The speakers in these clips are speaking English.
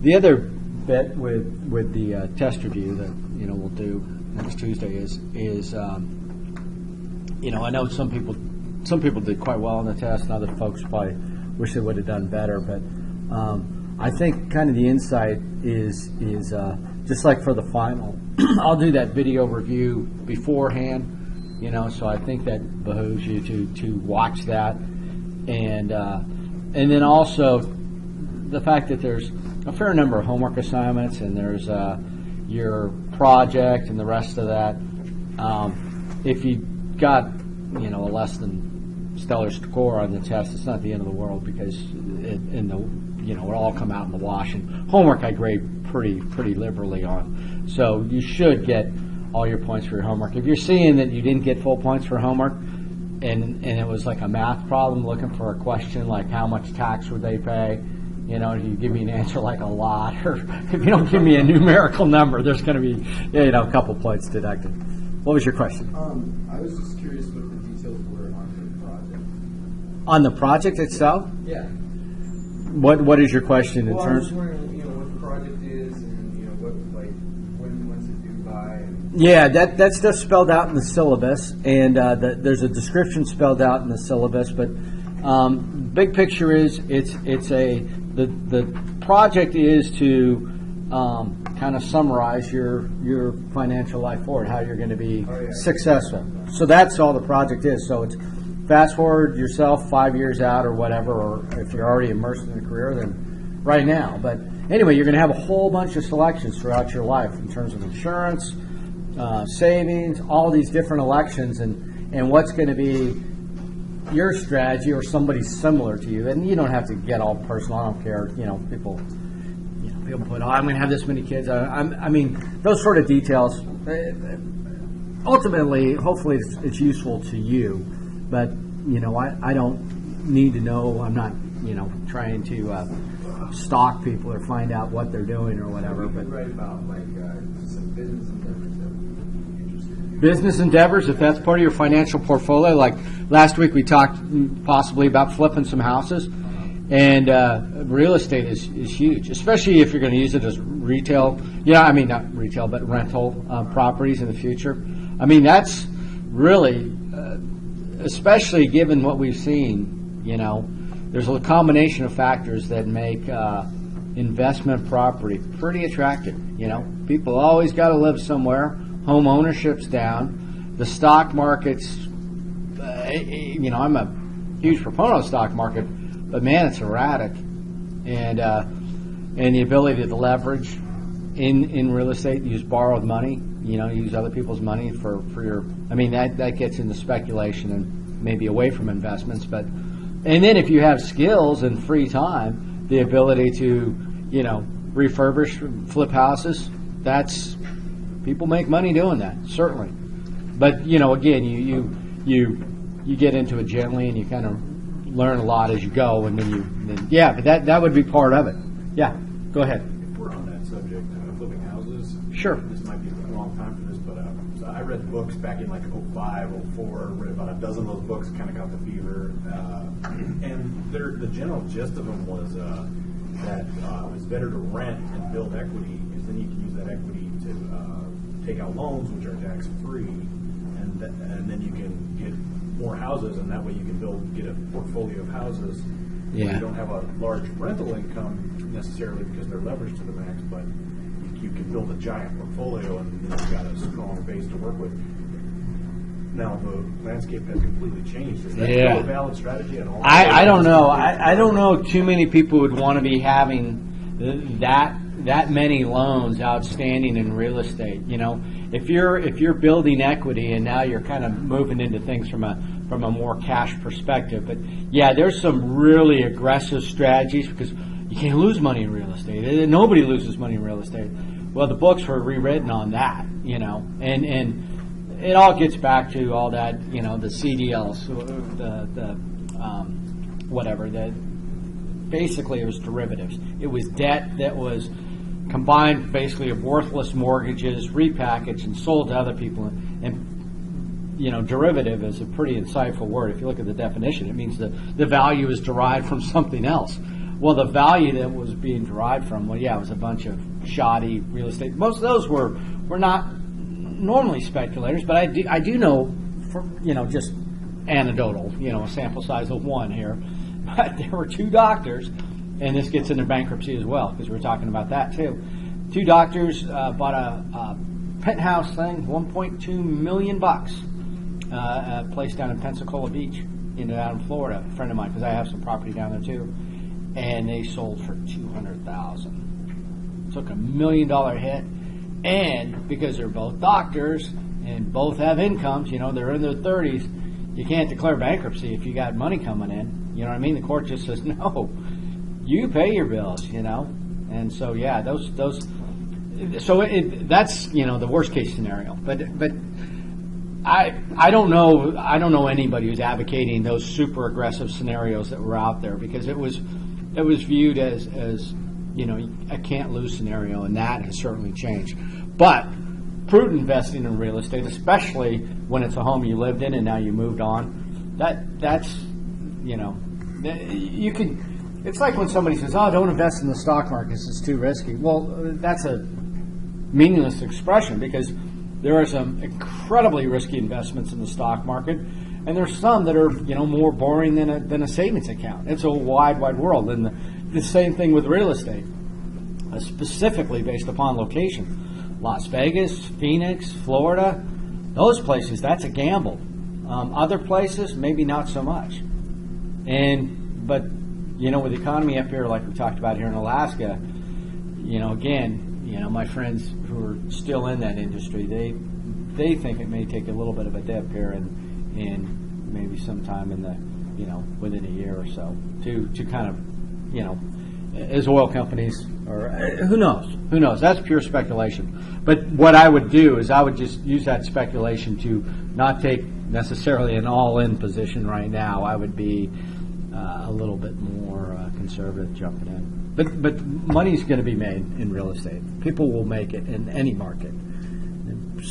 The other bit with the test review that we'll do next Tuesday is I know some people did quite well on the test, and other folks probably wish they would have done better. But I think kind of the insight is just like for the final, I'll do that video review beforehand. So I think that behooves you to watch that, and then also the fact that there's a fair number of homework assignments, and there's your project and the rest of that. If you got a less than stellar score on the test, it's not the end of the world, because it'll all come out in the wash. And homework I grade pretty liberally on, so you should get all your points for your homework. If you're seeing that you didn't get full points for homework, and it was like a math problem looking for a question like how much tax would they pay, if you give me an answer like a lot, or if you don't give me a numerical number, there's going to be a couple points deducted. What was your question? I was just curious what the details were on the project. On the project itself? Yeah. What is your question in terms? I was wondering, what the project is, and when's it due by. Yeah, that's just spelled out in the syllabus, and there's a description spelled out in the syllabus. But big picture is the project is to kind of summarize your financial life forward, how you're going to be successful. So that's all the project is. So it's fast forward yourself 5 years out or whatever, or if you're already immersed in a career, then right now. But anyway, you're going to have a whole bunch of selections throughout your life in terms of insurance, savings, all these different elections, and what's going to be your strategy or somebody similar to you. And you don't have to get all personal. I don't care. People put, I'm going to have this many kids. I mean, those sort of details. Ultimately, hopefully, it's useful to you. But I don't need to know. I'm not trying to stalk people or find out what they're doing or whatever. But write about some business endeavors that would be interesting. Business endeavors, if that's part of your financial portfolio. Like last week, we talked possibly about flipping some houses, and real estate is huge, especially if you're going to use it as retail. Not retail, but rental properties in the future. I mean, that's really. Especially given what we've seen, there's a combination of factors that make investment property pretty attractive. People always got to live somewhere. Home ownership's down. The stock market's, I'm a huge proponent of the stock market, but man, it's erratic. And the ability to leverage in real estate, use borrowed money, use other people's money for your, that gets into speculation and maybe away from investments. But, and then if you have skills and free time, the ability to, refurbish, flip houses, people make money doing that, certainly. But, again, you get into it gently and you kind of learn a lot as you go, and then but that would be part of it. Yeah, go ahead. If we're on that subject of flipping houses, sure. This might be the wrong time for this, but so I read books back in 05, 04, read about a dozen of those books, kind of got the fever, and the general gist of them was that it's better to rent and build equity, because then you can use that equity to take out loans, which are tax free, and then you can get more houses, and that way you can get a portfolio of houses. Yeah. You don't have a large rental income necessarily because they're leveraged to the max, but you can build a giant portfolio, and you've got a strong base to work with. Now the landscape has completely changed. Is that still a valid strategy at all? I don't know. I don't know too many people would want to be having that many loans outstanding in real estate. If you're building equity, and now you're kind of moving into things from a more cash perspective. But yeah, there's some really aggressive strategies, because you can't lose money in real estate. Nobody loses money in real estate. Well, the books were rewritten on that, and it all gets back to all that, the CDLs, whatever. Basically it was derivatives. It was debt that was combined basically of worthless mortgages, repackaged and sold to other people. And derivative is a pretty insightful word. If you look at the definition, it means the value is derived from something else. Well, the value that was being derived from, well, yeah, it was a bunch of shoddy real estate. Most of those were not normally speculators, but I do know, just anecdotal, a sample size of one here. But there were two doctors, and this gets into bankruptcy as well, because we're talking about that too. Two doctors bought a penthouse thing, $1.2 million, a place down in Pensacola Beach, down in Florida. A friend of mine, because I have some property down there too, and they sold for $200,000. Took $1 million hit, and because they're both doctors and both have incomes, they're in their 30s. You can't declare bankruptcy if you got money coming in. You know what I mean? The court just says, no, you pay your bills, And so, yeah, that's, the worst case scenario. But I don't know anybody who's advocating those super aggressive scenarios that were out there, because it was viewed as a can't lose scenario, and that has certainly changed. But prudent investing in real estate, especially when it's a home you lived in and now you moved on, that's you can. It's like when somebody says, "Oh, don't invest in the stock market; it's too risky." Well, that's a meaningless expression, because there are some incredibly risky investments in the stock market, and there's some that are more boring than a savings account. It's a wide world, and the same thing with real estate, specifically based upon location. Las Vegas, Phoenix, Florida, those places, that's a gamble. Other places, maybe not so much. But with the economy up here, like we talked about here in Alaska, my friends who are still in that industry, they think it may take a little bit of a dip here, and maybe sometime in the within a year or so to kind of as oil companies, or who knows? That's pure speculation. But what I would do is I would just use that speculation to not take necessarily an all-in position right now. I would be a little bit more conservative jumping in. But money's going to be made in real estate. People will make it in any market. And,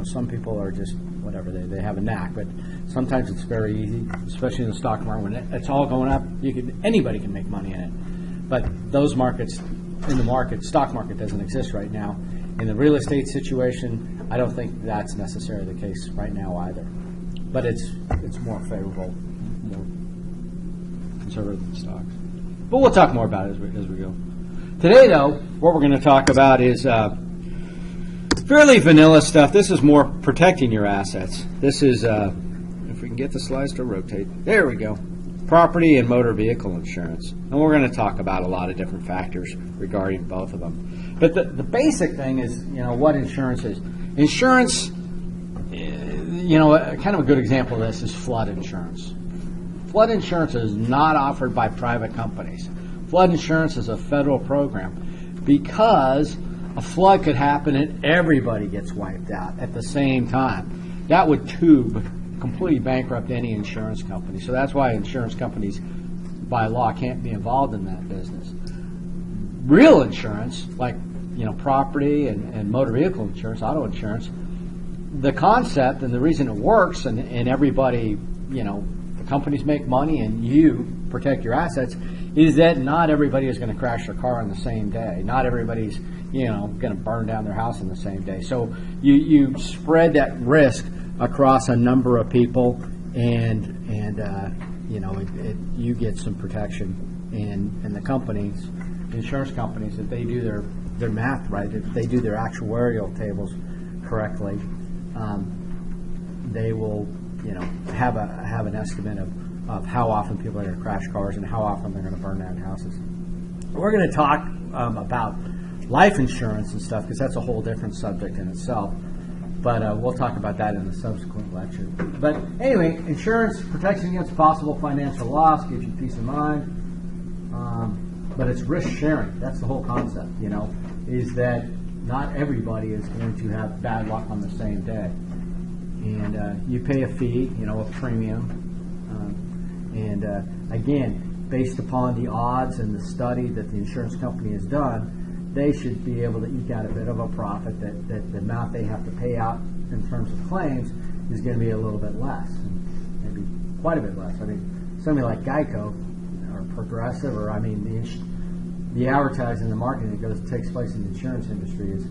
some people are just whatever, they have a knack, but sometimes it's very easy, especially in the stock market when it's all going up. Anybody can make money in it. But those markets, stock market doesn't exist right now. In the real estate situation, I don't think that's necessarily the case right now either. But it's more favorable, more conservative than stocks. But we'll talk more about it as we go. Today, though, what we're going to talk about is fairly vanilla stuff. This is more protecting your assets. This is, if we can get the slides to rotate. There we go. Property and motor vehicle insurance. And we're going to talk about a lot of different factors regarding both of them. But the basic thing is, what insurance is. Insurance, kind of a good example of this is flood insurance. Flood insurance is not offered by private companies. Flood insurance is a federal program, because a flood could happen and everybody gets wiped out at the same time. That would completely bankrupt any insurance company. So that's why insurance companies, by law, can't be involved in that business. Real insurance, like property and motor vehicle insurance, auto insurance, the concept and the reason it works, and everybody, the companies make money and you protect your assets, is that not everybody is going to crash their car on the same day. Not everybody's going to burn down their house on the same day. So you spread that risk across a number of people, and you get some protection. And the companies, insurance companies, if they do their math right, if they do their actuarial tables correctly, they will have an estimate of how often people are going to crash cars and how often they're going to burn down houses. We're going to talk about life insurance and stuff, because that's a whole different subject in itself. But we'll talk about that in a subsequent lecture. But anyway, insurance protection against possible financial loss, gives you peace of mind. But it's risk sharing. That's the whole concept, is that not everybody is going to have bad luck on the same day. And you pay a fee, a premium. Again, based upon the odds and the study that the insurance company has done, they should be able to eke out a bit of a profit, that the amount they have to pay out in terms of claims is going to be a little bit less, maybe quite a bit less. I mean, somebody like Geico, or progressive, or I mean the advertising, the marketing that takes place in the insurance industry is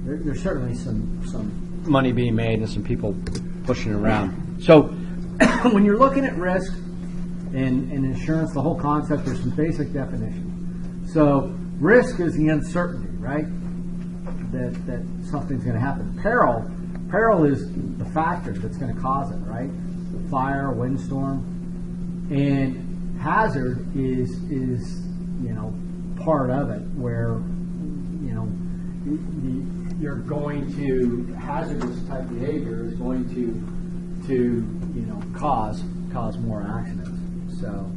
there's certainly some money being made and some people pushing around. So when you're looking at risk and insurance, the whole concept, there's some basic definitions. So risk is the uncertainty, right? That something's going to happen. Peril is the factor that's going to cause it, right? Fire, windstorm, and hazard is part of it, where you're going to hazardous type behavior is going to cause more accidents. So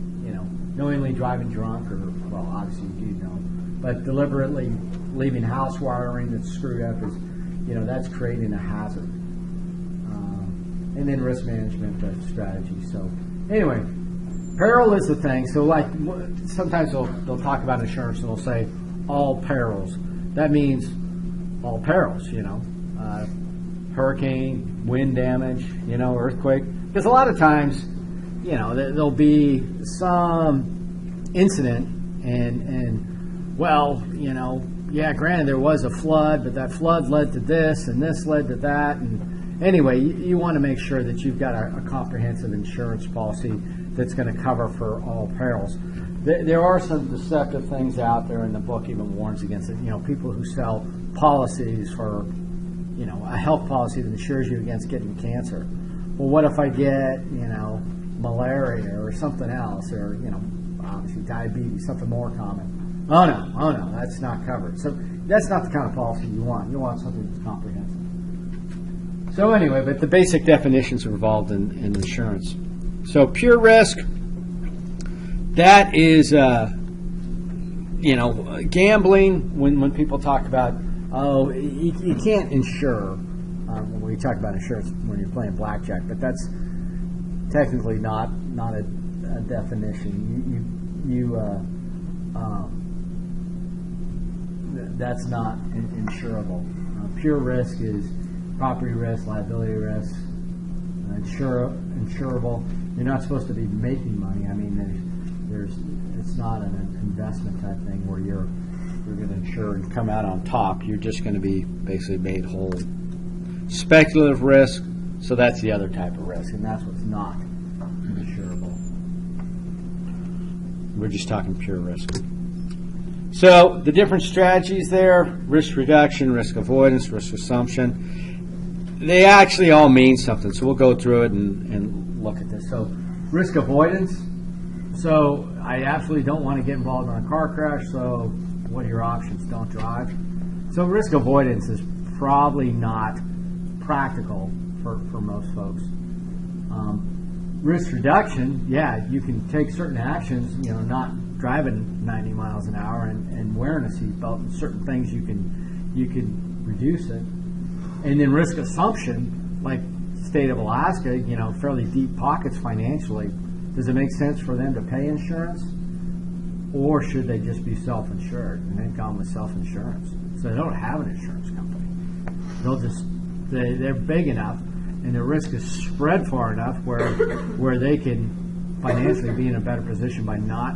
knowingly driving drunk, or well, obviously you do know, but deliberately leaving house wiring that's screwed up is that's creating a hazard. And then risk management strategy. So anyway, peril is the thing. So like sometimes they'll talk about insurance and they'll say all perils. That means all perils, hurricane, wind damage, earthquake. Because a lot of times, there'll be some incident and well, yeah, granted there was a flood, but that flood led to this and this led to that. And anyway, you want to make sure that you've got a comprehensive insurance policy that's going to cover for all perils. There are some deceptive things out there, and the book even warns against it. People who sell policies for, a health policy that insures you against getting cancer. Well, what if I get, malaria or something else, or, obviously diabetes, something more common? Oh no, that's not covered. So that's not the kind of policy you want. You want something that's comprehensive. So anyway, but the basic definitions are involved in insurance. So pure risk, that is, gambling. When people talk about, you can't insure, when we talk about insurance when you're playing blackjack, but that's technically not a definition. That's not insurable. Pure risk is property risk, liability risk, insurable. You're not supposed to be making money. I mean, it's not an investment type thing where you're going to insure and come out on top. You're just going to be basically made whole. Speculative risk, so that's the other type of risk, and that's what's not insurable. We're just talking pure risk. So the different strategies there: risk reduction, risk avoidance, risk assumption. They actually all mean something. So we'll go through it and look at this. So risk avoidance. So I absolutely don't want to get involved in a car crash. So what are your options? Don't drive. So risk avoidance is probably not practical for most folks. Risk reduction, yeah, you can take certain actions, not driving 90 miles an hour and wearing a seatbelt, and certain things you can reduce it. And then risk assumption, like state of Alaska, fairly deep pockets financially. Does it make sense for them to pay insurance, or should they just be self-insured and then come with self-insurance? So they don't have an insurance company. They're big enough, and their risk is spread far enough where they can financially be in a better position by not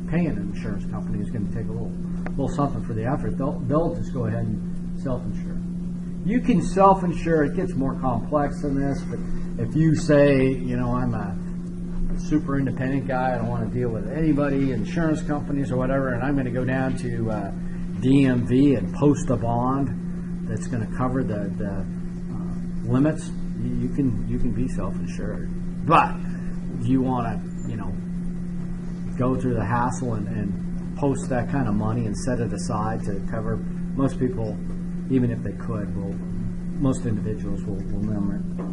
paying an insurance company who's going to take a little something for the effort. They'll just go ahead and self-insure. You can self-insure. It gets more complex than this, but if you say, I'm a super independent guy, I don't want to deal with anybody, insurance companies or whatever, and I'm going to go down to DMV and post a bond that's going to cover the limits, you can be self-insured. But if you want to, go through the hassle and post that kind of money and set it aside to cover, most people, even if they could, most individuals will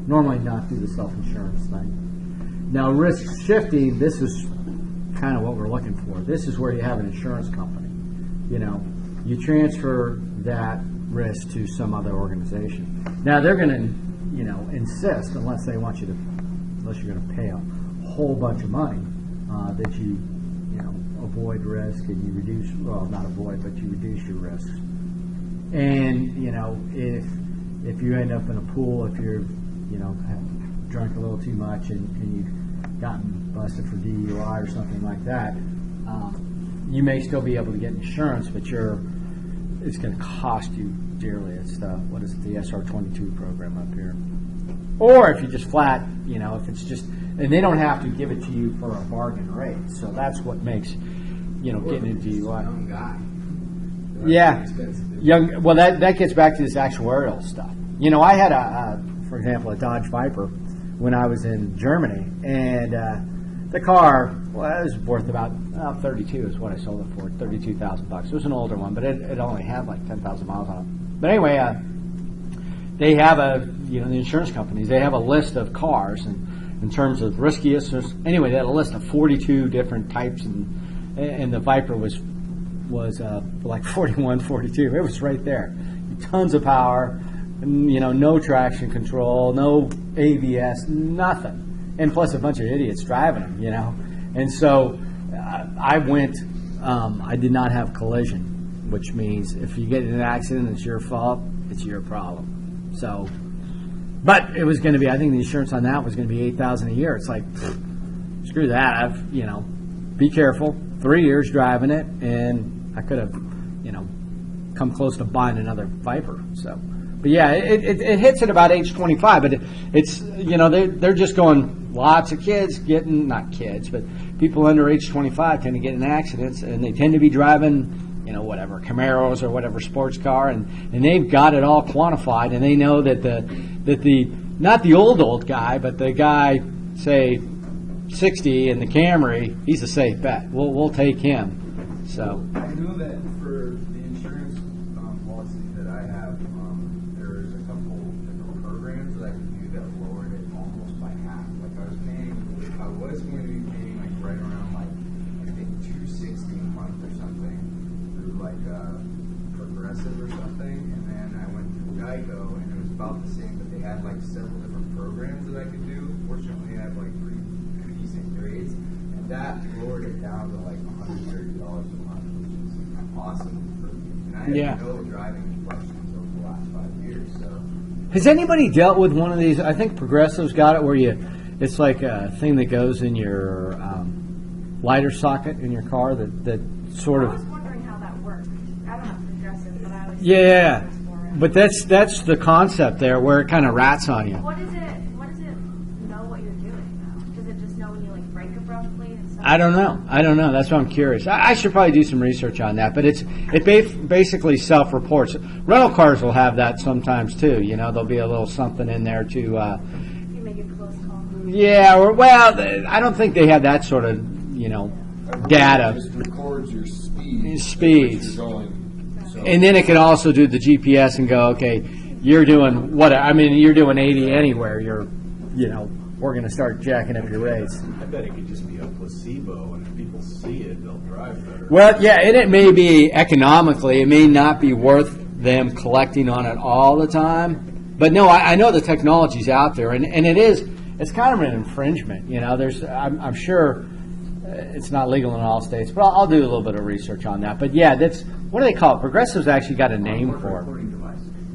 normally not do the self-insurance thing. Now, risk shifting, this is kind of what we're looking for. This is where you have an insurance company. You transfer that risk to some other organization. Now, they're going to insist, unless you're going to pay a whole bunch of money, that you avoid risk and you reduce, well, not avoid, but you reduce your risks. And if you end up in a pool, if you're have drunk a little too much and you gotten busted for DUI or something like that, you may still be able to get insurance, but it's going to cost you dearly. It's the SR22 program up here. Or if you just flat, if it's just, and they don't have to give it to you for a bargain rate. So that's what makes, getting into DUI. Young guy. Yeah, Expensive. young. Well, that gets back to this actuarial stuff. I had for example, a Dodge Viper when I was in Germany, and the car, it was worth about 32 is what I sold it for, $32,000. It was an older one, but it only had like 10,000 miles on it. But anyway, they have the insurance companies, they have a list of cars, and in terms of riskiest, anyway, they had a list of 42 different types, and the Viper was like 41, 42. It was right there. Tons of power, no traction control, no ABS, nothing. And plus a bunch of idiots driving them, And so I went, I did not have collision, which means if you get in an accident, it's your fault, it's your problem. So, but it was going to be, I think the insurance on that was going to be $8,000 a year. It's like, screw that. Be careful. 3 years driving it, and I could have, come close to buying another Viper. So, but yeah, it hits at about age 25. But it's they're just going. Lots of kids not kids, but people under age 25 tend to get in accidents, and they tend to be driving, whatever Camaros or whatever sports car, and they've got it all quantified, and they know that the not the old guy, but the guy say 60 in the Camry, he's a safe bet. We'll take him. So I know that for the insurance policy that I have, there's a couple different programs that I can do that lowered it almost by half. Like I was going to be paying like right around like I think $260 a month or something through like Progressive or something, and then I went through Geico and it was about the same, but they had like several different programs that I could do. Fortunately, I have like 3 decent grades, and that lowered it down to like $130 a month, which is awesome for me. And I have no driving questions over the last 5 years. So, has anybody dealt with one of these? I think Progressive's got it where it's like a thing that goes in your lighter socket in your car that sort of. I was wondering how that worked. I don't have Progressive, but I always Yeah, for it. but that's the concept there where it kind of rats on you. What does it know what you're doing though? Does it just know when you like brake abruptly and stuff? I don't know. That's why I'm curious. I should probably do some research on that. But it basically self-reports. Rental cars will have that sometimes too. There'll be a little something in there to. You make a close call. Yeah, I don't think they have that sort of data. It just records your speeds. Speeds. You're going. So. And then it can also do the GPS and go, okay, you're doing you're doing 80 anywhere. We're going to start jacking up your rates. I bet it could just be a placebo, and if people see it, they'll drive better. Well, yeah, and it may be economically, it may not be worth them collecting on it all the time. But no, I know the technology's out there, and it's kind of an infringement. I'm sure it's not legal in all states, but I'll do a little bit of research on that. But yeah, what do they call it? Progressive's actually got a name for it.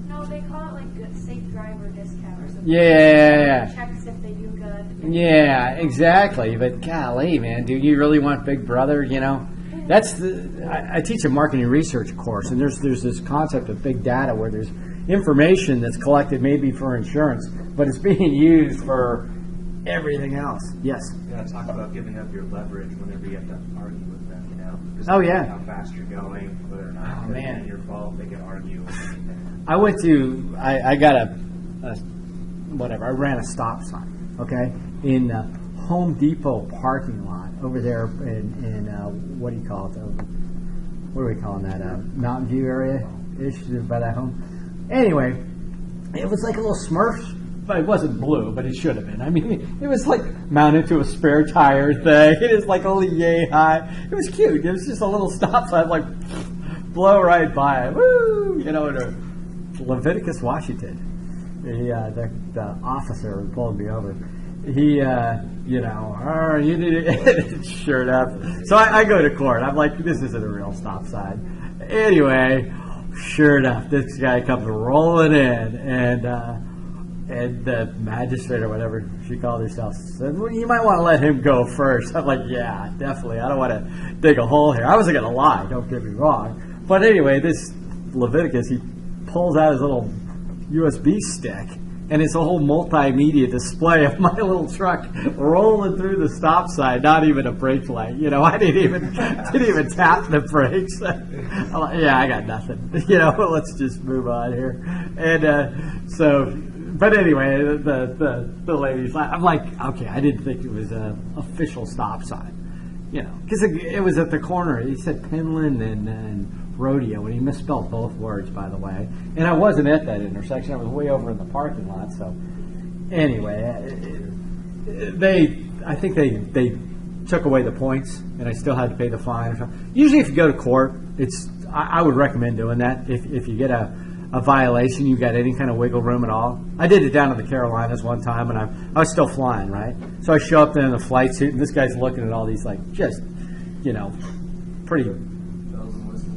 No, they call it like good safe driver discount or something. Yeah. Checks if they do good. Yeah, exactly. But golly, man, do you really want Big Brother? That's I teach a marketing research course, and there's this concept of big data where there's information that's collected maybe for insurance, but it's being used for everything else. Yes. Yeah, talk about giving up your leverage whenever you have to argue with them, Just Oh, yeah. how fast you're going, whether or not Oh, man. it's your fault, they can argue. I got I ran a stop sign, okay, in the Home Depot parking lot over there in what do you call it? What are we calling that? Mountain View area-ish, by that home. Anyway, it was like a little Smurf. It wasn't blue, but it should have been. I mean, it was like mounted to a spare tire thing. It is like only yay high. It was cute. It was just a little stop sign, like blow right by it. Woo! To Leviticus, Washington. The officer who pulled me over. He, you did it. Sure enough. So I go to court. I'm like, this isn't a real stop sign. Anyway, sure enough, this guy comes rolling in, and And the magistrate or whatever she called herself said, well, you might want to let him go first. I'm like, yeah, definitely. I don't want to dig a hole here. I wasn't going to lie, don't get me wrong. But anyway, this Leviticus, he pulls out his little USB stick, and it's a whole multimedia display of my little truck rolling through the stop sign, not even a brake light. You know, I didn't even tap the brakes. I'm like, yeah, I got nothing. You know, let's just move on here. And but anyway, the lady's like, I'm like, okay, I didn't think it was an official stop sign, you know, because it was at the corner. He said Penland and Rodeo, and he misspelled both words, by the way. And I wasn't at that intersection. I was way over in the parking lot. So anyway, I think they took away the points, and I still had to pay the fine or something. Usually, if you go to court, I would recommend doing that. If you get a violation, you got any kind of wiggle room at all. I did it down in the Carolinas one time, and I was still flying, right? So I show up there in a flight suit, and this guy's looking at all these, like, just, you know, pretty,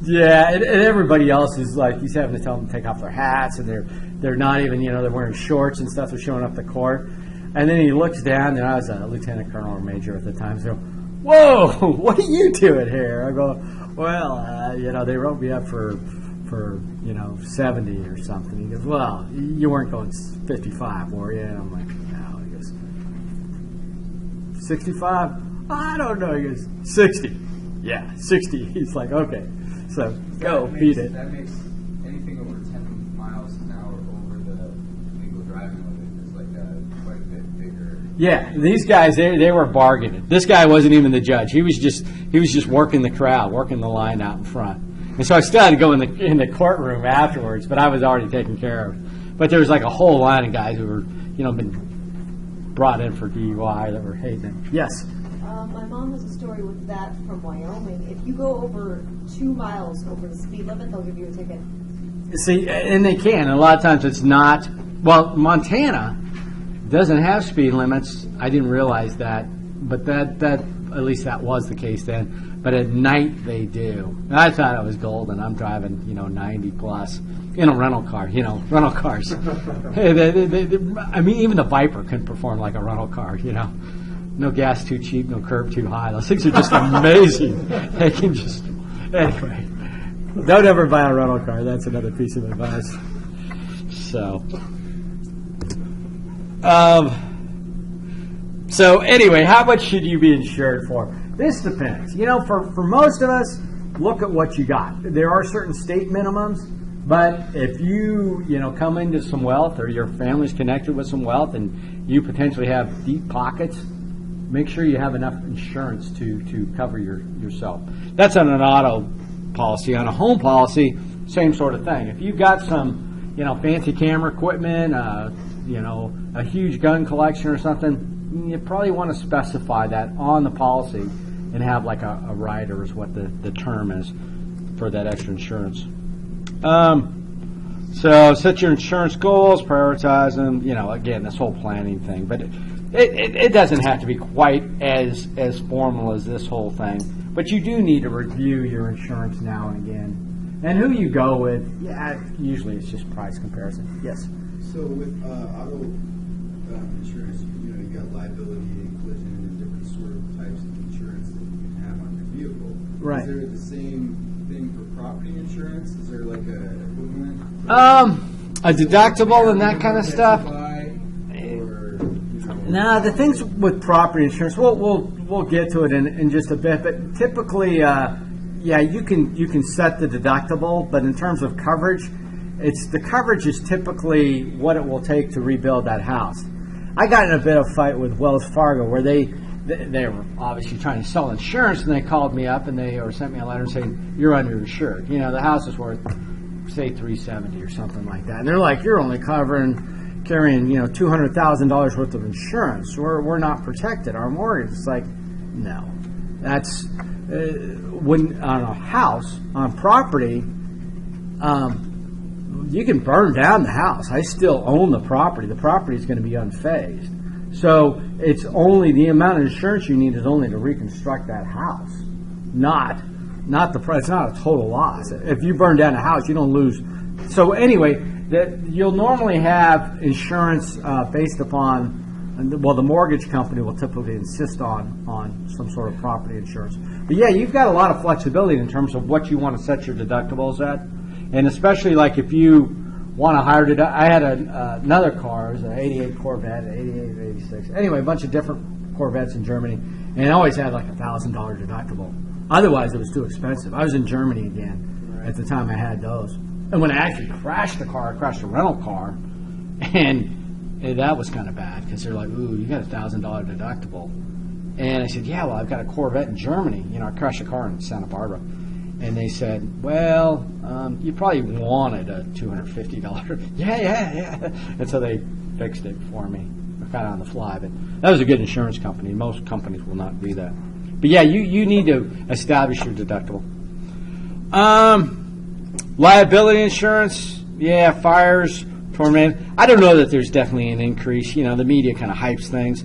yeah, and everybody else is like, he's having to tell them to take off their hats, and they're not even, you know, they're wearing shorts and stuff. They're showing up to court. And then he looks down, and I was a lieutenant colonel or major at the time, so, whoa, what are you doing here? I go, well, you know, they wrote me up for 70 or something. He goes, well, you weren't going 55, were you? And I'm like, no. He goes, 65? I don't know. He goes, 60. Yeah, 60. He's like, okay. So go, beat it. That makes anything over 10 miles an hour over the legal driving limit is like quite a bit bigger. Yeah, these guys, they were bargaining. This guy wasn't even the judge. He was just working the crowd, working the line out in front. And so I still had to go in the courtroom afterwards, but I was already taken care of. But there was like a whole line of guys who were, you know, been brought in for DUI that were hating it. Yes. My mom has a story with that from Wyoming. If you go over 2 miles over the speed limit, they'll give you a ticket. See, and they can. And a lot of times it's not. Well, Montana doesn't have speed limits. I didn't realize that, but that at least that was the case then. But at night they do. And I thought it was golden. I'm driving, 90 plus in a rental car. Rental cars. I mean, even the Viper couldn't perform like a rental car. No gas too cheap, no curb too high. Those things are just amazing. They can just anyway. Don't ever buy a rental car. That's another piece of advice. So anyway, how much should you be insured for? This depends. For most of us, look at what you got. There are certain state minimums, but if you come into some wealth or your family's connected with some wealth and you potentially have deep pockets, make sure you have enough insurance to cover yourself. That's on an auto policy. On a home policy, same sort of thing. If you've got some fancy camera equipment, a huge gun collection or something, you probably want to specify that on the policy and have like a rider is what the term is for that extra insurance. So set your insurance goals, prioritize them, again, this whole planning thing. But it doesn't have to be quite as formal as this whole thing. But you do need to review your insurance now and again. And who you go with, usually it's just price comparison. Yes? So with auto insurance, you got liability and collision and different sort of types of insurance that you can have on your vehicle. Right. Is there the same thing for property insurance? Is there like a equivalent? A deductible and that kind of stuff. No, the things with property insurance, we'll get to it in just a bit. But typically, you can set the deductible, but in terms of coverage, the coverage is typically what it will take to rebuild that house. I got in a bit of a fight with Wells Fargo where they were obviously trying to sell insurance, and they called me up and sent me a letter saying you're underinsured. The house is worth say $370 or something like that, and they're like, you're only carrying $200,000 worth of insurance. We're not protected. Our mortgage. It's like, no, that's when on a house on property. You can burn down the house. I still own the property. The property is going to be unfazed. So it's only the amount of insurance you need is only to reconstruct that house, not the price. It's not a total loss. If you burn down a house, you don't lose. So anyway, that you'll normally have insurance based upon, well, the mortgage company will typically insist on some sort of property insurance. But yeah, you've got a lot of flexibility in terms of what you want to set your deductibles at, and especially like if you want to hire I had another car, it was an 88 Corvette, 88, 86, anyway, a bunch of different Corvettes in Germany, and it always had like $1,000 deductible. Otherwise, it was too expensive. I was in Germany again at the time I had those. And when I actually crashed the car, I crashed a rental car, and that was kind of bad because they're like, ooh, you got $1,000 deductible. And I said, yeah, well, I've got a Corvette in Germany. You know, I crashed a car in Santa Barbara. And they said, well, you probably wanted a $250. Yeah. And so they fixed it for me, kind of on the fly. But that was a good insurance company. Most companies will not do that. But yeah, you need to establish your deductible. Liability insurance, yeah, fires, tornado. I don't know that there's definitely an increase. You know, the media kind of hypes things.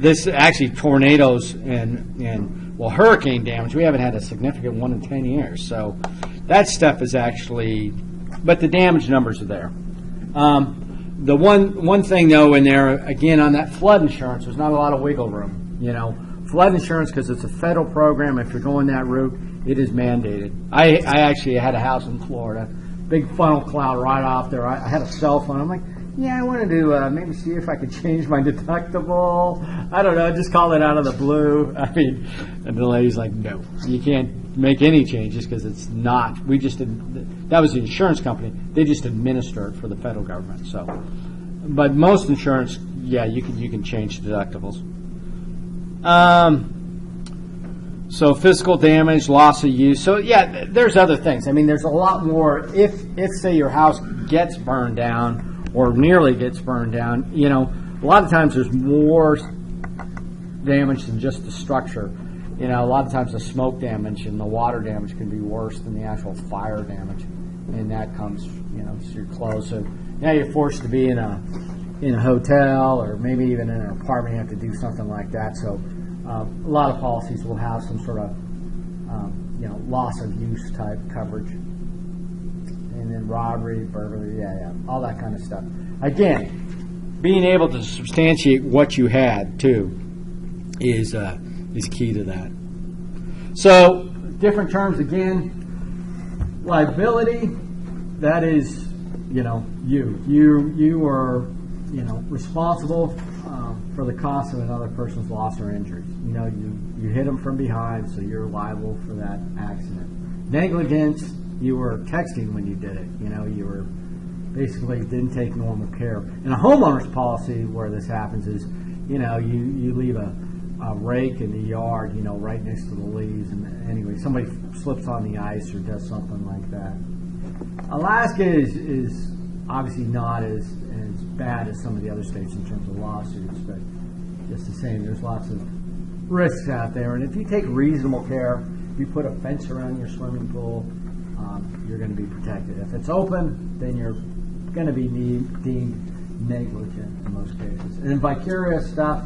This actually tornadoes and well, hurricane damage. We haven't had a significant one in 10 years. So that stuff is actually, but the damage numbers are there. The one thing though in there, again, on that flood insurance, there's not a lot of wiggle room. You know, flood insurance, because it's a federal program, if you're going that route, it is mandated. I actually had a house in Florida, big funnel cloud right off there. I had a cell phone. I'm like, yeah, I wanted to maybe see if I could change my deductible. I don't know, just call it out of the blue. I mean, and the lady's like, no, you can't make any changes because it's not. We just didn't. That was the insurance company. They just administer it for the federal government. So, but most insurance, yeah, you can change deductibles. So physical damage, loss of use. So yeah, there's other things. I mean, there's a lot more. If say your house gets burned down or nearly gets burned down, you know, a lot of times there's more damage than just the structure. You know, a lot of times the smoke damage and the water damage can be worse than the actual fire damage, and that comes, you know, to your clothes. So now you're forced to be in a hotel or maybe even in an apartment. You have to do something like that. So a lot of policies will have some sort of you know, loss of use type coverage. And then robbery, burglary, yeah, all that kind of stuff. Again, being able to substantiate what you had too is key to that. So different terms again. Liability, that is, you know, you are, you know, responsible for the cost of another person's loss or injury. You know, you hit them from behind, so you're liable for that accident. Negligence, you were texting when you did it. You know, you were basically didn't take normal care. And a homeowner's policy where this happens is, you know, you leave a rake in the yard, you know, right next to the leaves, and anyway, somebody slips on the ice or does something like that. Alaska is obviously not as bad as some of the other states in terms of lawsuits, but just the same, there's lots of risks out there. And if you take reasonable care, you put a fence around your swimming pool, you're going to be protected. If it's open, then you're going to be deemed negligent in most cases. And then vicarious stuff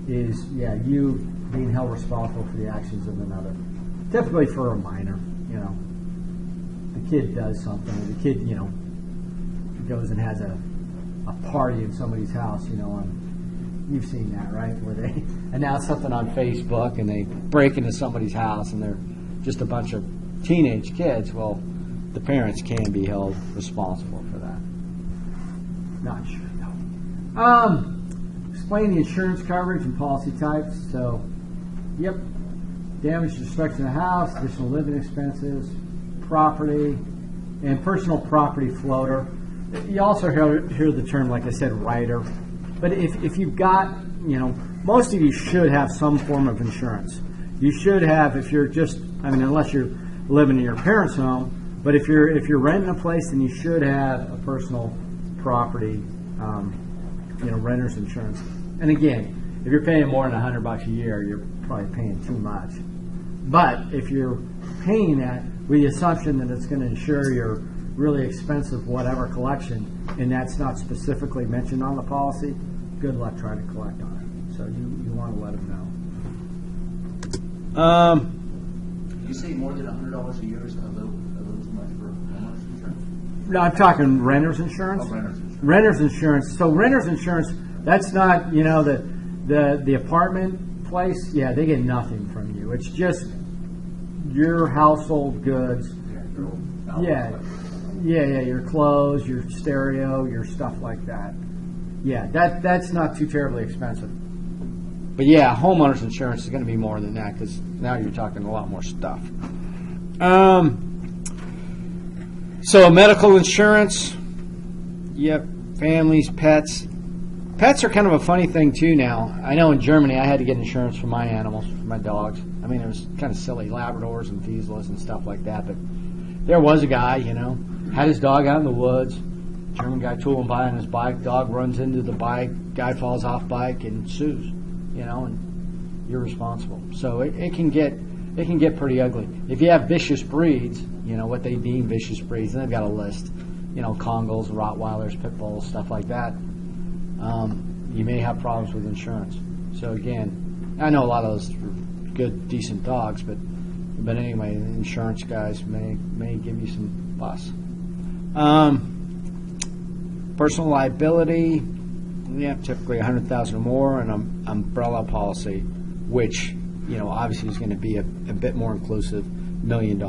is, yeah, you being held responsible for the actions of another. Typically for a minor, you know. The kid does something, or the kid, you know, goes and has a party in somebody's house, you know, you've seen that, right? Where they announce something on Facebook and they break into somebody's house and they're just a bunch of teenage kids. Well, the parents can be held responsible for that. Not sure, no. Explain the insurance coverage and policy types. So, yep, damage, destruction of the house, additional living expenses, property, and personal property floater. You also hear the term, like I said, rider. But if you've got, you know, most of you should have some form of insurance. You should have, if you're just, I mean, unless you're living in your parents' home, but if you're renting a place, then you should have a personal property, you know, renter's insurance. And again, if you're paying more than $100 a year, you're probably paying too much. But if you're paying that with the assumption that it's going to insure your really expensive whatever collection, and that's not specifically mentioned on the policy, good luck trying to collect on it. So you want to let them know. You say more than $100 a year is a little too much for homeowners insurance? No, I'm talking renter's insurance. Oh, renter's insurance. Renter's insurance. So renter's insurance, that's not, the apartment place. Yeah, they get nothing from you. It's just your household goods. Yeah, your clothes, your stereo, your stuff like that. Yeah, that's not too terribly expensive. But yeah, homeowner's insurance is going to be more than that because now you're talking a lot more stuff. So medical insurance, yep, families, pets. Pets are kind of a funny thing too now. I know in Germany I had to get insurance for my animals, for my dogs. I mean, it was kind of silly, Labradors and Vizslas and stuff like that. But there was a guy, had his dog out in the woods. German guy tooling by on his bike. Dog runs into the bike. Guy falls off bike and sues, and you're responsible. So it can get pretty ugly. If you have vicious breeds, what they deem vicious breeds, and they've got a list, Congos, Rottweilers, Pit Bulls, stuff like that. You may have problems with insurance. So again, I know a lot of those are good, decent dogs, but anyway, insurance guys may give you some fuss. Personal liability, typically $100,000 or more, and an umbrella policy, which obviously is going to be a bit more inclusive, $1 million.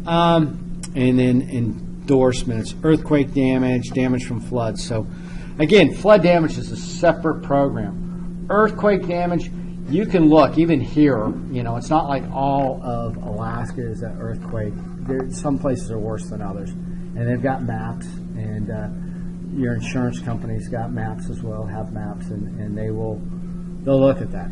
And then endorsements, earthquake damage from floods. So again, flood damage is a separate program. Earthquake damage, you can look even here. It's not like all of Alaska is an earthquake. Some places are worse than others, and they've got maps, and your insurance company's got maps as well, have maps, and they'll look at that.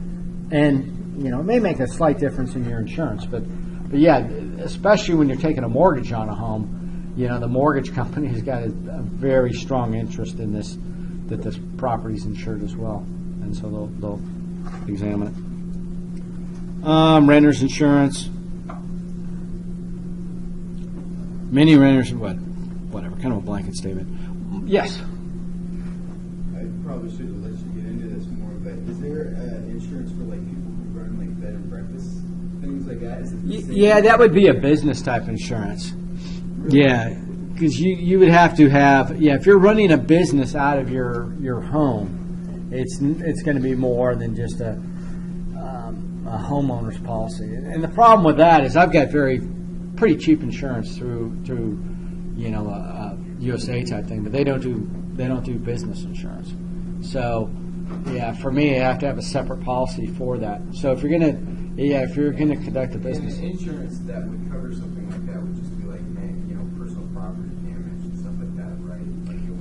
And it may make a slight difference in your insurance, but yeah, especially when you're taking a mortgage on a home, the mortgage company has got a very strong interest in this, that this property's insured as well, and so they'll examine it. Renter's insurance. Many renters, whatever, kind of a blanket statement. Yes. I probably should have let you get into this more, but is there insurance for people who run bed and breakfast, things like that? Is it the same? Yeah, that would be a business type insurance. Really? Yeah, because you would have to have, if you're running a business out of your home, it's going to be more than just a homeowner's policy. And the problem with that is I've got pretty cheap insurance through a USA type thing, but they don't do business insurance. So for me, I have to have a separate policy for that. So if you're gonna conduct a business, and insurance that would cover something like that would just be like personal property damage and stuff like that, right?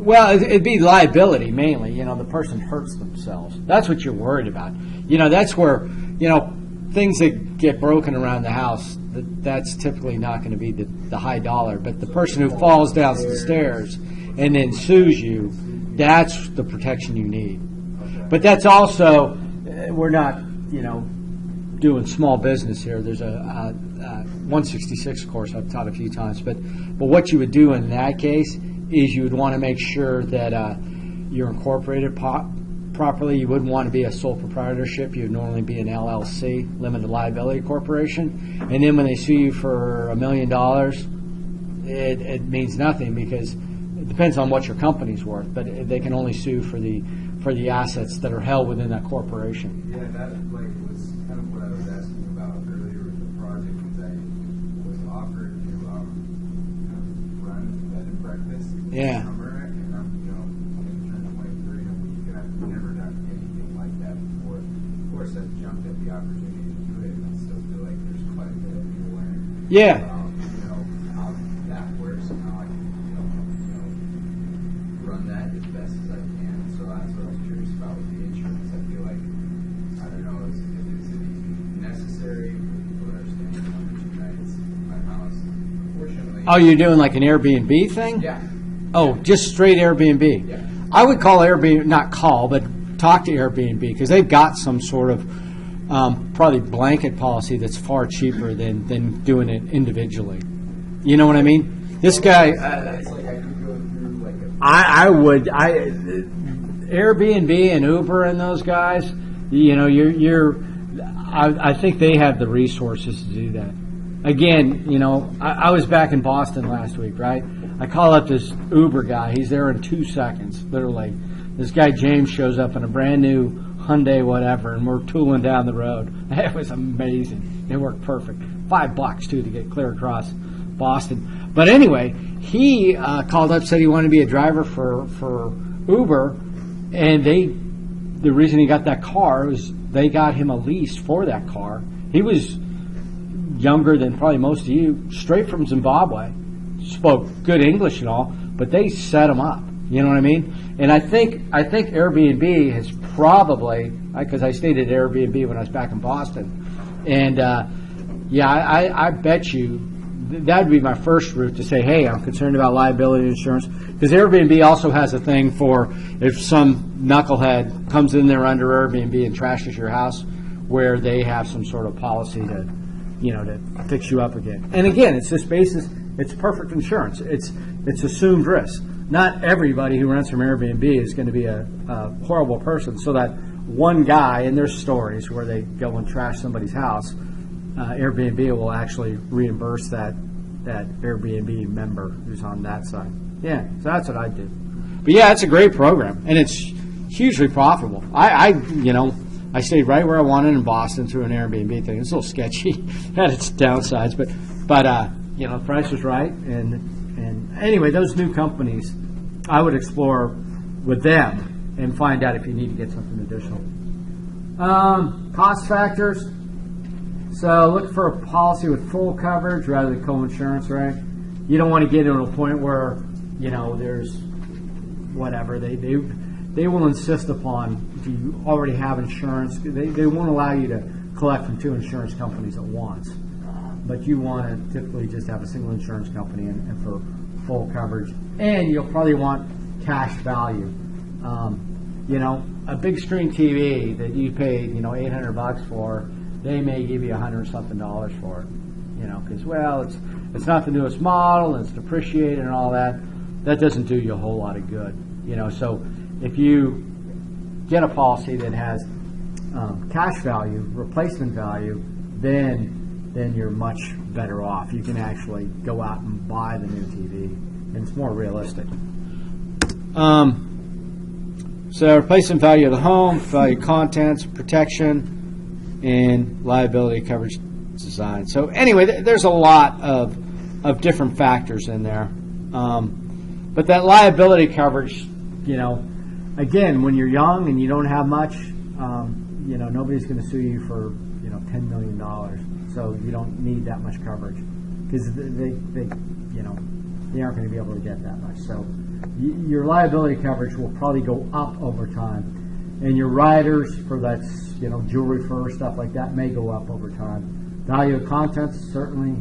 well, it'd be liability mainly. The person hurts themselves. That's what you're worried about. That's where things that get broken around the house. That's typically not going to be the high dollar, but the person who falls down the stairs and then sues you, that's the protection you need. But that's also, we're not, doing small business here. There's a 166 course I've taught a few times, but what you would do in that case is you would want to make sure that you're incorporated properly. You wouldn't want to be a sole proprietorship. You would normally be an LLC, limited liability corporation. And then when they sue you for $1 million, it means nothing because it depends on what your company's worth. But they can only sue for the assets that are held within that corporation. Yeah, that was kind of what I was asking about earlier with the project. Because I was offered to kind of run bed and breakfast Yeah. summer, and I'm going to turn 23, and I've never done anything like that before. Of course, I've jumped at the opportunity to do it, and I still feel like there's quite a bit of me to learn. Yeah. How that works and how I can run that as best as I can. So that's what I was curious about with the insurance. I feel like, I don't know, is it even necessary for people to understand how much you guys, my house, unfortunately. Oh, you're doing like an Airbnb thing? Yeah. Oh, just straight Airbnb. Yeah. I would call Airbnb, not call, but talk to Airbnb because they've got some sort of probably blanket policy that's far cheaper than doing it individually. You know what I mean? This guy, It's like I could go through like a. I would Airbnb and Uber and those guys. I think they have the resources to do that. again, you know, I was back in Boston last week, right? I call up this Uber guy. He's there in 2 seconds, literally. This guy James shows up in a brand new Hyundai whatever, and we're tooling down the road. It was amazing. It worked perfect. $5 too to get clear across Boston. But anyway, he called up, said he wanted to be a driver for Uber, and the reason he got that car was they got him a lease for that car. He was younger than probably most of you, straight from Zimbabwe, spoke good English and all, but they set him up. You know what I mean? And I think Airbnb has probably, because I stayed at Airbnb when I was back in Boston, and I bet you that would be my first route to say, hey, I'm concerned about liability insurance, because Airbnb also has a thing for if some knucklehead comes in there under Airbnb and trashes your house, where they have some sort of policy to, you know, to fix you up again. And again, it's this basis. It's perfect insurance. It's assumed risk. Not everybody who rents from Airbnb is going to be a horrible person. So that one guy, and there's stories where they go and trash somebody's house, Airbnb will actually reimburse that Airbnb member who's on that side. Yeah, so that's what I do. But yeah, it's a great program, and it's hugely profitable. I stayed right where I wanted in Boston through an Airbnb thing. It's a little sketchy, had its downsides, but the price was right. And anyway, those new companies, I would explore with them and find out if you need to get something additional. Cost factors. So look for a policy with full coverage rather than co-insurance, right? You don't want to get to a point where, you know, there's whatever. They will insist upon, if you already have insurance, they won't allow you to collect from 2 insurance companies at once. But you want to typically just have a single insurance company and for full coverage. And you'll probably want cash value. A big screen TV that you paid, $800 for, they may give you $100-something for it. Because, well, it's not the newest model, and it's depreciated and all that. That doesn't do you a whole lot of good. So if you get a policy that has cash value, replacement value, then you're much better off. You can actually go out and buy the new TV, and it's more realistic. So replacement value of the home, value of contents, protection, and liability coverage design. So anyway, there's a lot of different factors in there. But that liability coverage, again, when you're young and you don't have much, nobody's going to sue you for, $10 million. So you don't need that much coverage because they aren't going to be able to get that much. So your liability coverage will probably go up over time, and your riders for that, jewelry, fur, stuff like that may go up over time. Value of contents, certainly.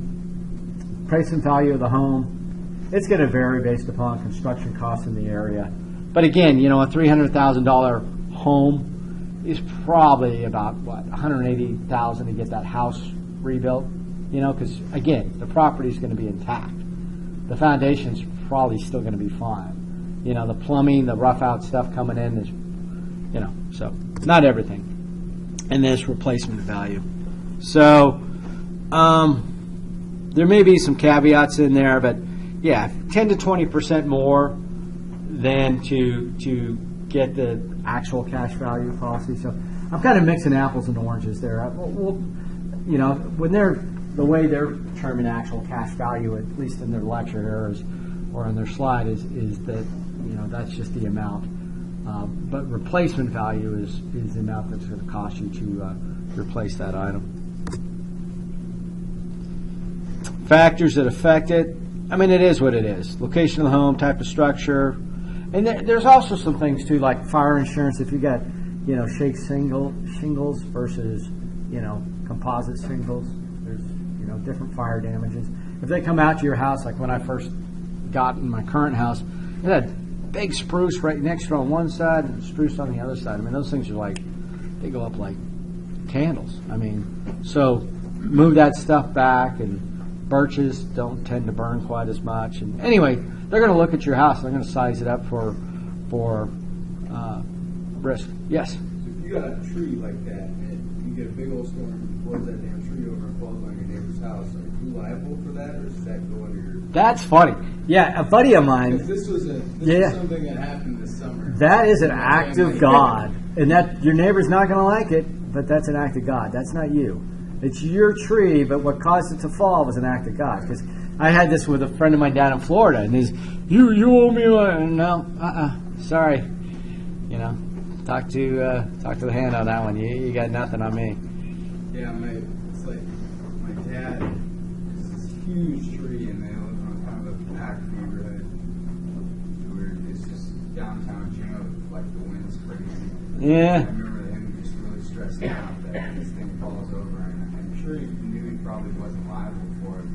Price and value of the home, it's going to vary based upon construction costs in the area. But again, a $300,000 home is probably about $180,000 to get that house rebuilt. Because again, the property is going to be intact. The foundation's probably still going to be fine. The plumbing, the rough out stuff coming in is, so not everything. And there's replacement value. So there may be some caveats in there, but yeah, 10 to 20% more than to get the actual cash value policy. So I'm kind of mixing apples and oranges there. When the way they're determining actual cash value, at least in their lecture here or in their slide, is that that's just the amount. But replacement value is the amount that's going to cost you to replace that item. Factors that affect it. I mean, it is what it is. Location of the home, type of structure. And there's also some things, too, like fire insurance. If you got, shake shingles versus, composite shingles, there's, different fire damages. If they come out to your house, like when I first got in my current house, it had big spruce right next to it on one side and spruce on the other side. I mean, those things are they go up like candles. I mean, so move that stuff back, and birches don't tend to burn quite as much. And anyway, they're going to look at your house. They're going to size it up for risk. Yes? So if you got a tree like that, and you get a big old storm, blows that damn tree over and falls on your neighbor's house, like, liable for that, or does that go under your? That's funny. Yeah, a buddy of mine. Because this was Yeah. something that happened this summer. That is an act of God, and that your neighbor's not going to like it, but that's an act of God. That's not you. It's your tree, but what caused it to fall was an act of God. Because I had this with a friend of mine down in Florida, and you owe me one. No, sorry. You know, talk to the hand on that one. You got nothing on me. Yeah, it's like my dad has this huge tree, and they live on kind of a packed neighborhood where it's just downtown Chino, like the wind's crazy. Yeah. I remember him just really stressed out that this thing falls over, and I'm sure he knew he probably wasn't liable for it,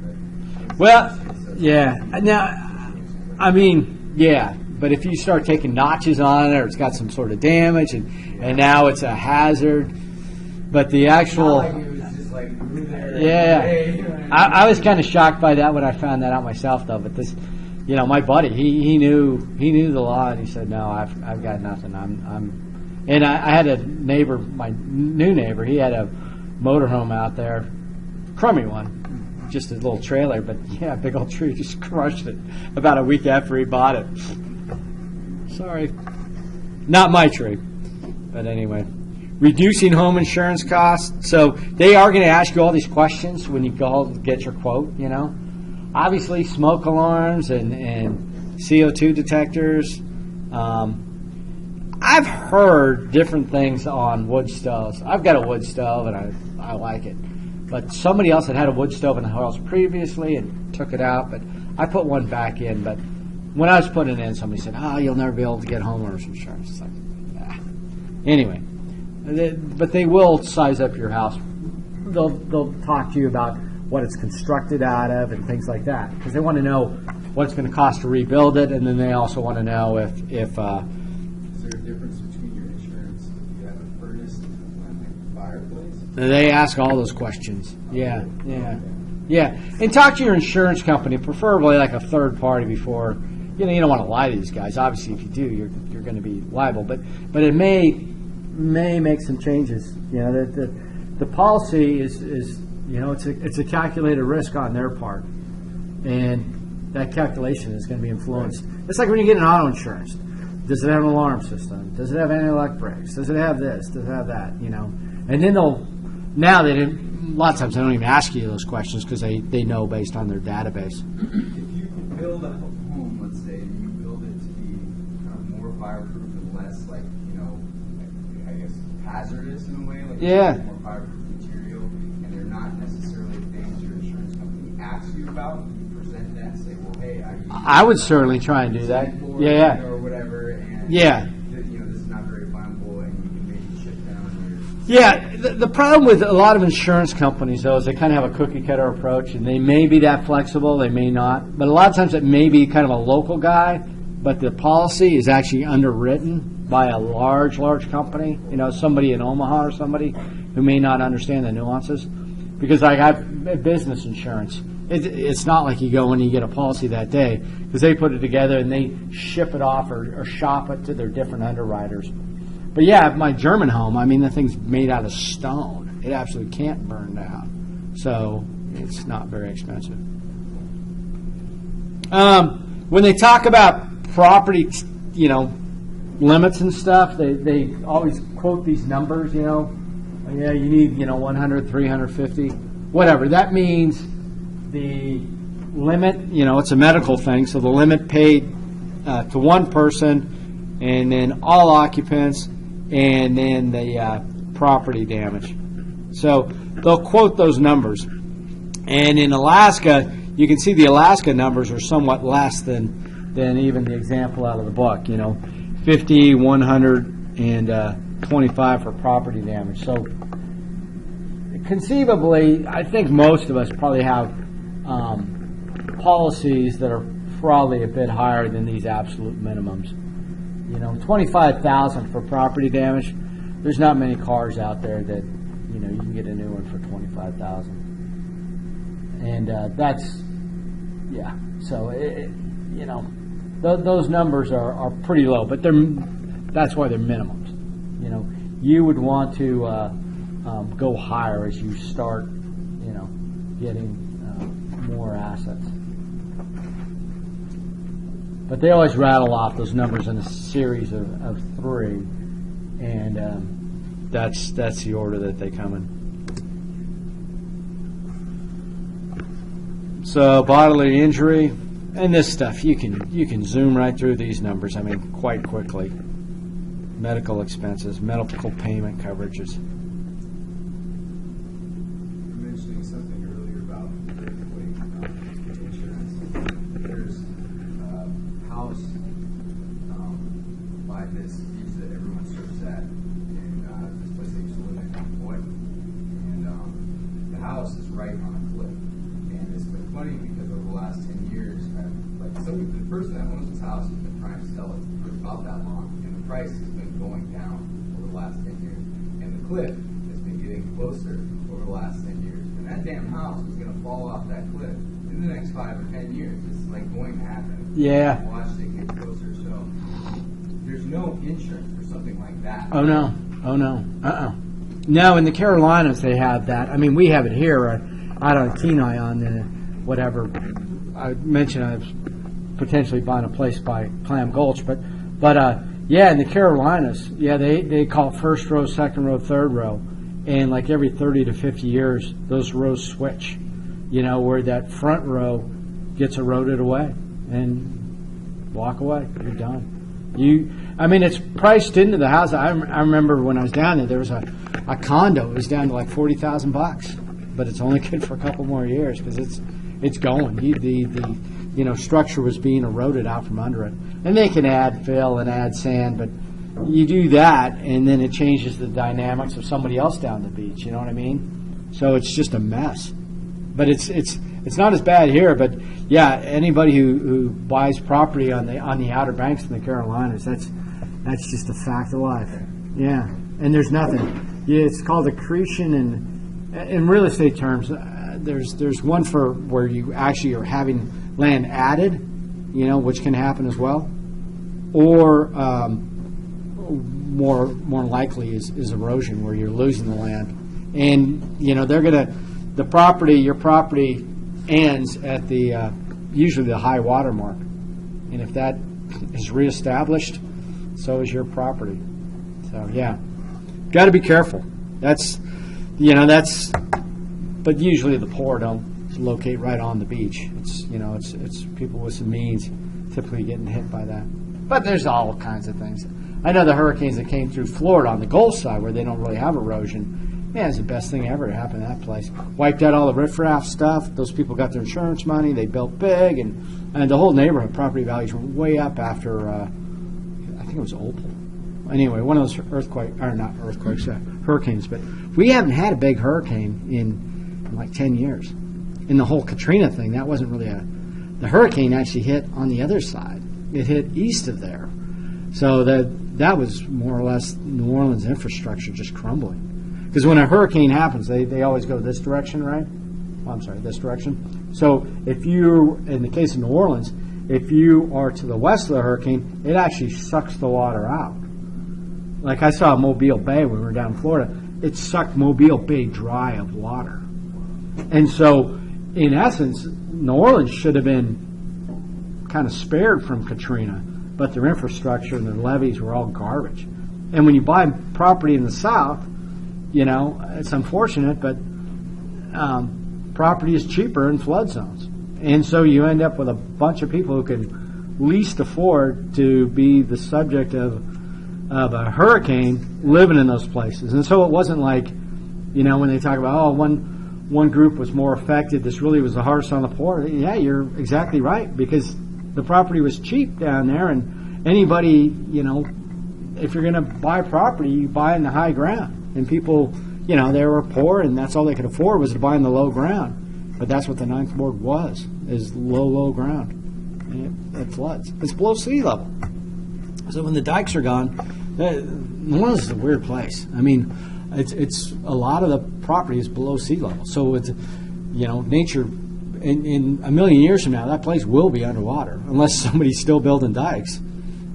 but. Well, yeah. Now, I mean, yeah. But if you start taking notches on it, or it's got some sort of damage, and now it's a hazard. But the actual, Not like it was just like there yeah, every day. I was kind of shocked by that when I found that out myself, though. But this, you know, my buddy, he knew the law, and he said, no, I've got nothing. And I had a neighbor, my new neighbor, he had a motorhome out there, crummy one, just a little trailer, but yeah, big old tree, just crushed it about a week after he bought it. Sorry, not my tree, but anyway. Reducing home insurance costs. So they are going to ask you all these questions when you go get your quote, you know. Obviously, smoke alarms and CO2 detectors. I've heard different things on wood stoves. I've got a wood stove, and I like it. But somebody else had a wood stove in the house previously and took it out, but I put one back in. But when I was putting it in, somebody said, you'll never be able to get homeowners insurance. It's like, Anyway. But they will size up your house. They'll talk to you about what it's constructed out of and things like that, because they want to know what it's going to cost to rebuild it, and then they also want to know if Is there a difference between your insurance if you have a furnace and a fireplace? they ask all those questions. Yeah. And talk to your insurance company, preferably like a third party, before you don't want to lie to these guys. Obviously, if you do, you're going to be liable. But it may make some changes. You know, the policy is it's a calculated risk on their part, and that calculation is going to be influenced. It's like when you get an auto insurance. Does it have an alarm system? Does it have anti-lock brakes? Does it have this? Does it have that? You know, and then a lot of times they don't even ask you those questions because they know based on their database. If you build a home, let's say, and you build it to be kind of more fireproof and less I guess hazardous in a way, like Yeah. more fireproof material, and they're not necessarily things your insurance company asks you about, you present that and say, well, hey, I would certainly try and do that. Yeah. or whatever, and Yeah. this is not very flammable, and you can maybe ship down Yeah, the problem with a lot of insurance companies, though, is they kind of have a cookie-cutter approach, and they may be that flexible, they may not. But a lot of times it may be kind of a local guy, but the policy is actually underwritten by a large company, somebody in Omaha or somebody who may not understand the nuances. Because I have business insurance. It's not like you go and you get a policy that day, because they put it together and they ship it off or shop it to their different underwriters. But yeah, my German home, the thing's made out of stone. It absolutely can't burn down. So it's not very expensive. When they talk about property, limits and stuff, they always quote these numbers, Yeah, you need, 100, 350, whatever. That means the limit, it's a medical thing, so the limit paid to one person, and then all occupants, and then the property damage. So they'll quote those numbers. And in Alaska, you can see the Alaska numbers are somewhat less than even the example out of the book, 50, 100, and 25 for property damage. So conceivably, I think most of us probably have policies that are probably a bit higher than these absolute minimums. $25,000 for property damage. There's not many cars out there that you can get a new one for $25,000, and that's So those numbers are pretty low, but that's why they're minimums. You would want to go higher as you start, getting more assets. But they always rattle off those numbers in a series of three, and that's the order that they come in. So bodily injury and this stuff, you can zoom right through these numbers. I mean, quite quickly. Medical expenses, medical payment coverages. You were mentioning something earlier about earthquake insurance. There's a house by this beach that everyone surfs at, and this place I used to live in Hawaii. And the house is right on a cliff. And it's been funny because over the last 10 years, the person that owns this house has been trying to sell it for about that long, and the price has been going down over the last 10 years. And the cliff has been getting closer over the last 10 years. And that damn house is going to fall off that cliff in the next 5 or 10 years. It's like going to happen. Yeah. Watch it get closer. So there's no insurance for something like that. Oh no. No, in the Carolinas they have that. I mean, we have it here out on Kenai on the whatever. I mentioned I was potentially buying a place by Clam Gulch, but yeah, in the Carolinas, yeah, they call it first row, second row, third row, and like every 30 to 50 years, those rows switch. You know, where that front row gets eroded away and walk away. You're done. I mean, it's priced into the house. I remember when I was down there was a condo. It was down to like $40,000, but it's only good for a couple more years because it's going. The structure was being eroded out from under it, and they can add fill and add sand, but you do that, and then it changes the dynamics of somebody else down the beach. You know what I mean? So it's just a mess. But it's not as bad here. But yeah, anybody who buys property on the Outer Banks in the Carolinas, that's just a fact of life. Yeah, and there's nothing. Yeah, it's called accretion, and in real estate terms, there's one for where you actually are having land added, which can happen as well, or more likely is erosion, where you're losing the land, and they're gonna. Your property ends at usually the high water mark, and if that is reestablished, so is your property. So yeah, got to be careful. But usually the poor don't locate right on the beach. It's people with some means typically getting hit by that. But there's all kinds of things. I know the hurricanes that came through Florida on the Gulf side, where they don't really have erosion. Yeah, it's the best thing ever to happen in that place. Wiped out all the riffraff stuff. Those people got their insurance money. They built big, and the whole neighborhood property values went way up after, I think it was Opal. Anyway, one of those hurricanes. But we haven't had a big hurricane in like 10 years. In the whole Katrina thing, that wasn't really the hurricane actually hit on the other side. It hit east of there. So that was more or less New Orleans infrastructure just crumbling. Because when a hurricane happens, they always go this direction, right? Oh, I'm sorry, this direction. So if you, in the case of New Orleans, if you are to the west of the hurricane, it actually sucks the water out. Like I saw Mobile Bay when we were down in Florida, it sucked Mobile Bay dry of water. And so, in essence, New Orleans should have been kind of spared from Katrina, but their infrastructure and their levees were all garbage. And when you buy property in the south, it's unfortunate, but property is cheaper in flood zones. And so you end up with a bunch of people who can least afford to be the subject of a hurricane living in those places. And so it wasn't like, when they talk about, one group was more affected, this really was the hardest on the poor. Yeah, you're exactly right, because the property was cheap down there, and anybody, if you're going to buy property, you buy in the high ground. And people, they were poor, and that's all they could afford was to buy in the low ground. But that's what the Ninth Ward was, is low ground. And it floods. It's below sea level. So when the dikes are gone, New Orleans is a weird place. I mean, it's a lot of the property is below sea level. So it's, nature, in a million years from now, that place will be underwater, unless somebody's still building dikes.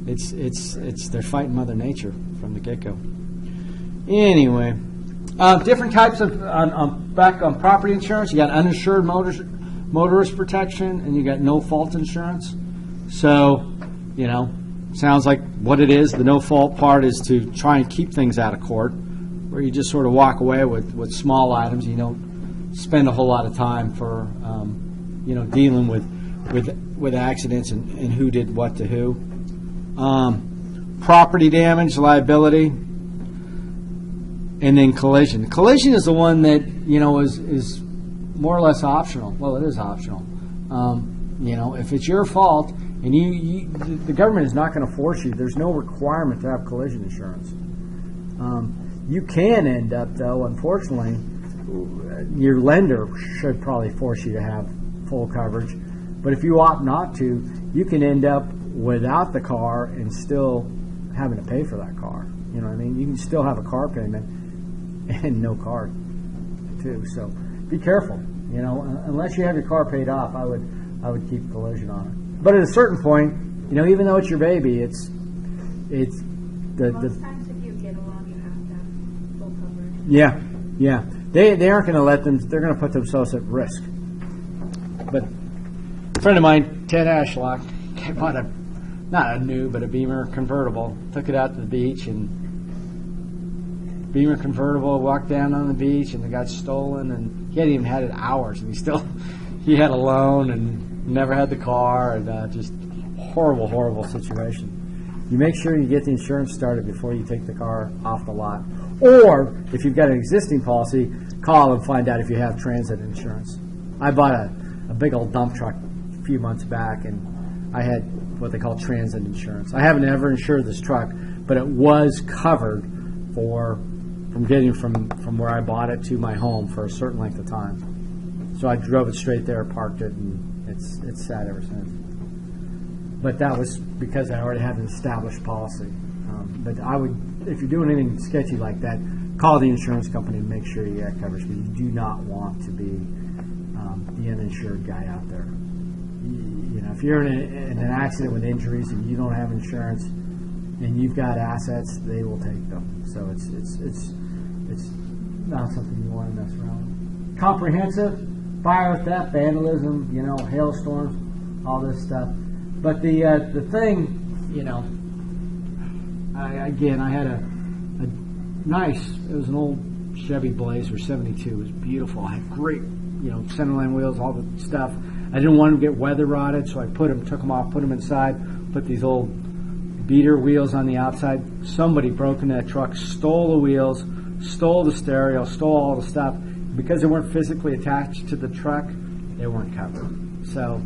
They're fighting Mother Nature from the get-go. Anyway, different types of back on property insurance. You got uninsured motorist protection and you got no fault insurance. So, sounds like what it is. The no fault part is to try and keep things out of court, where you just sort of walk away with small items. You don't spend a whole lot of time for dealing with accidents and who did what to who. Property damage, liability, and then collision. Collision is the one that is more or less optional. Well, it is optional. If it's your fault and the government is not going to force you. There's no requirement to have collision insurance. You can end up, though, unfortunately, your lender should probably force you to have full coverage. But if you opt not to, you can end up without the car and still having to pay for that car. You know what I mean? You can still have a car payment and no car, too. So be careful. Unless you have your car paid off, I would keep collision on it. But at a certain point, even though it's your baby, it's Most times if you get along, you have to have full coverage. Yeah. They aren't going to let them. They're going to put themselves at risk. But a friend of mine, Ted Ashlock, bought not a new, but a Beamer convertible. Took it out to the beach, and Beamer convertible walked down on the beach, and it got stolen. And he hadn't even had it hours, and he had a loan and never had the car, and just horrible situation. You make sure you get the insurance started before you take the car off the lot. Or, if you've got an existing policy, call and find out if you have transit insurance. I bought a big old dump truck a few months back, and I had what they call transit insurance. I haven't ever insured this truck, but it was covered from getting from where I bought it to my home for a certain length of time. So I drove it straight there, parked it, and it's sat ever since. But that was because I already had an established policy. But I would, if you're doing anything sketchy like that, call the insurance company and make sure you got coverage, because you do not want to be the uninsured guy out there. If you're in an accident with injuries and you don't have insurance and you've got assets, they will take them. So it's not something you want to mess around with. Comprehensive, fire, theft, vandalism, hailstorms, all this stuff. But the thing, I had a nice, it was an old Chevy Blazer 72. It was beautiful. I had great, centerline wheels, all the stuff. I didn't want them to get weather rotted, so I took them off, put them inside, put these old beater wheels on the outside. Somebody broke into that truck, stole the wheels, stole the stereo, stole all the stuff. Because they weren't physically attached to the truck, they weren't covered. So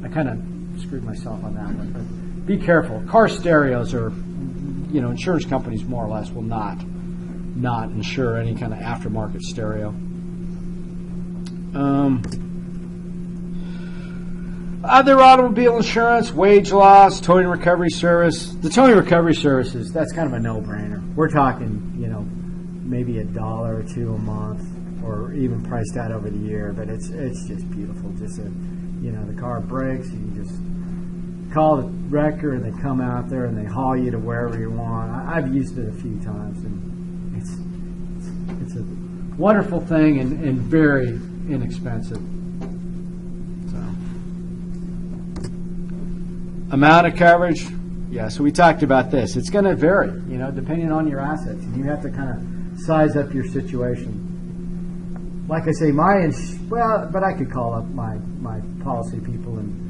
I kind of screwed myself on that one. But be careful. Car stereos are, insurance companies more or less will not insure any kind of aftermarket stereo. Other automobile insurance, wage loss, towing recovery service. The towing recovery services, that's kind of a no-brainer. We're talking, maybe $1 or $2 a month, or even priced out over the year. But it's just beautiful. Just the car breaks, you just call the wrecker, and they come out there and they haul you to wherever you want. I've used it a few times, and it's a wonderful thing and very inexpensive. Amount of coverage, so we talked about this. It's going to vary, depending on your assets. And you have to kind of size up your situation. Like I say, but I could call up my policy people and,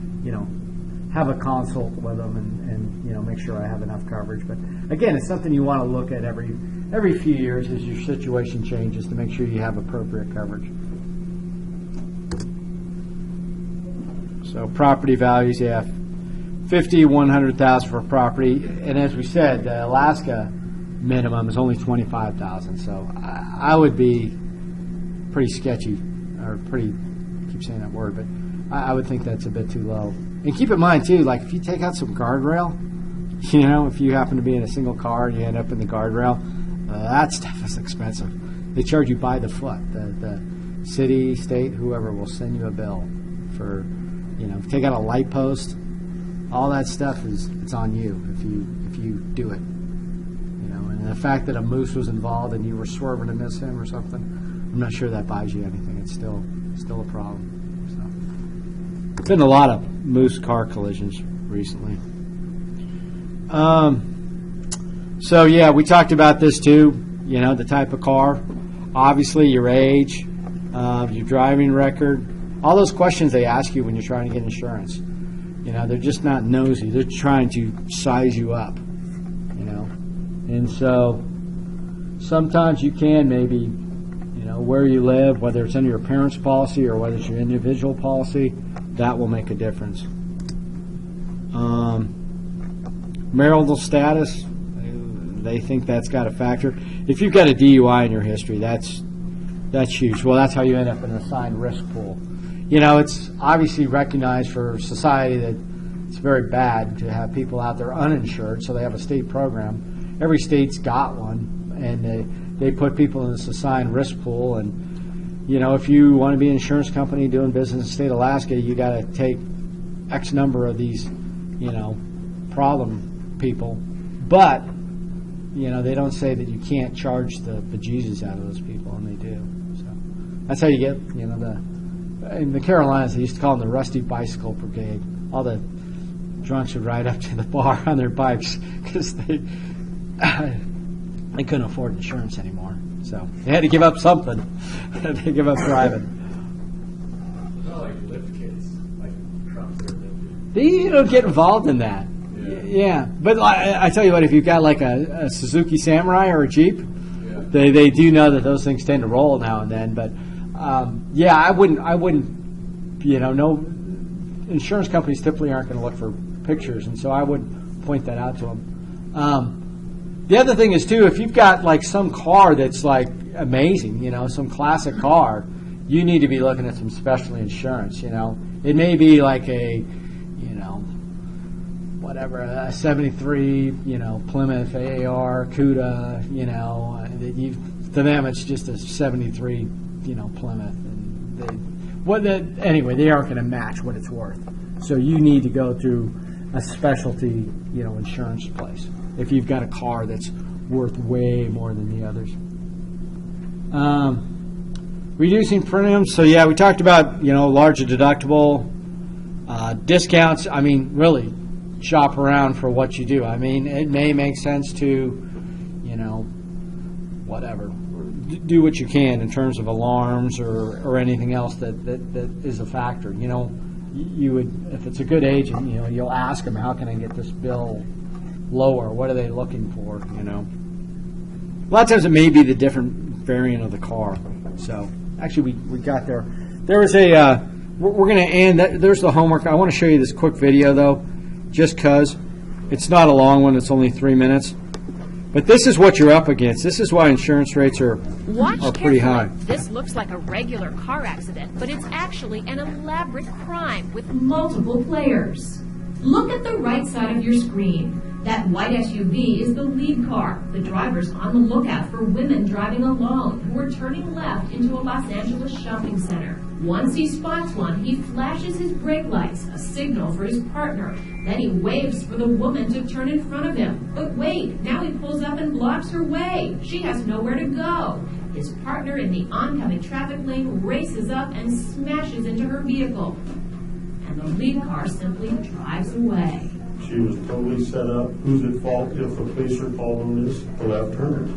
have a consult with them and make sure I have enough coverage. But again, it's something you want to look at every few years as your situation changes to make sure you have appropriate coverage. So property values, 50, 100,000 for property, and as we said, the Alaska minimum is only 25,000. So I would be pretty sketchy, or pretty. I keep saying that word, but I would think that's a bit too low. And keep in mind too, like if you take out some guardrail, if you happen to be in a single car and you end up in the guardrail, that stuff is expensive. They charge you by the foot. The city, state, whoever will send you a bill for, if you take out a light post. All that stuff it's on you if you do it, and the fact that a moose was involved and you were swerving to miss him or something, I'm not sure that buys you anything. It's still a problem. Been a lot of moose car collisions recently. So yeah, we talked about this too. You know, the type of car, obviously your age, your driving record, all those questions they ask you when you're trying to get insurance. You know, they're just not nosy. They're trying to size you up. You know, and so sometimes you can maybe, you know, where you live, whether it's under your parents' policy or whether it's your individual policy, that will make a difference. Marital status, they think that's got a factor. If you've got a DUI in your history, that's huge. Well, that's how you end up in an assigned risk pool. You know, it's obviously recognized for society that it's very bad to have people out there uninsured, so they have a state program. Every state's got one, and they put people in this assigned risk pool. And, you know, if you want to be an insurance company doing business in the state of Alaska, you got to take X number of these, you know, problem people. But, you know, they don't say that you can't charge the bejesus out of those people, and they do. So that's how you get, you know, in the Carolinas, they used to call them the Rusty Bicycle Brigade. All the drunks would ride up to the bar on their bikes because they couldn't afford insurance anymore. So they had to give up something. They had to give up driving. Not like lift kids, like Trump's or lifted. They don't get involved in that. Yeah. But I tell you what, if you've got like a Suzuki Samurai or a Jeep, they do know that those things tend to roll now and then. But yeah, I wouldn't, you know, no insurance companies typically aren't going to look for pictures, and so I would point that out to them. The other thing is too, if you've got like some car that's like amazing, you know, some classic car, you need to be looking at some specialty insurance. You know, it may be like a, you know, whatever, a 73, you know, Plymouth AAR Cuda, you know, to them it's just a 73, you know, Plymouth, and anyway, they aren't going to match what it's worth. So you need to go through a specialty, you know, insurance place if you've got a car that's worth way more than the others. Reducing premiums. So yeah, we talked about, you know, larger deductible, discounts. I mean, really shop around for what you do. I mean, it may make sense to, you know, whatever, do what you can in terms of alarms or anything else that is a factor. You know, you would, if it's a good agent, you know, you'll ask them, how can I get this bill lower? What are they looking for? You know, a lot of times it may be the different variant of the car. So actually, we got there. There was a we're going to end. There's the homework. I want to show you this quick video though, just because it's not a long one. It's only 3 minutes. But this is what you're up against. This is why insurance rates are pretty high. This looks like a regular car accident, but it's actually an elaborate crime with multiple players. Look at the right side of your screen. That white SUV is the lead car. The driver's on the lookout for women driving alone who are turning left into a Los Angeles shopping center. Once he spots one, he flashes his brake lights, a signal for his partner. Then he waves for the woman to turn in front of him. But wait, now he pulls up and blocks her way. She has nowhere to go. His partner in the oncoming traffic lane races up and smashes into her vehicle. And the lead car simply drives away. She was totally set up. Who's at fault if the police are called on this? The left turner.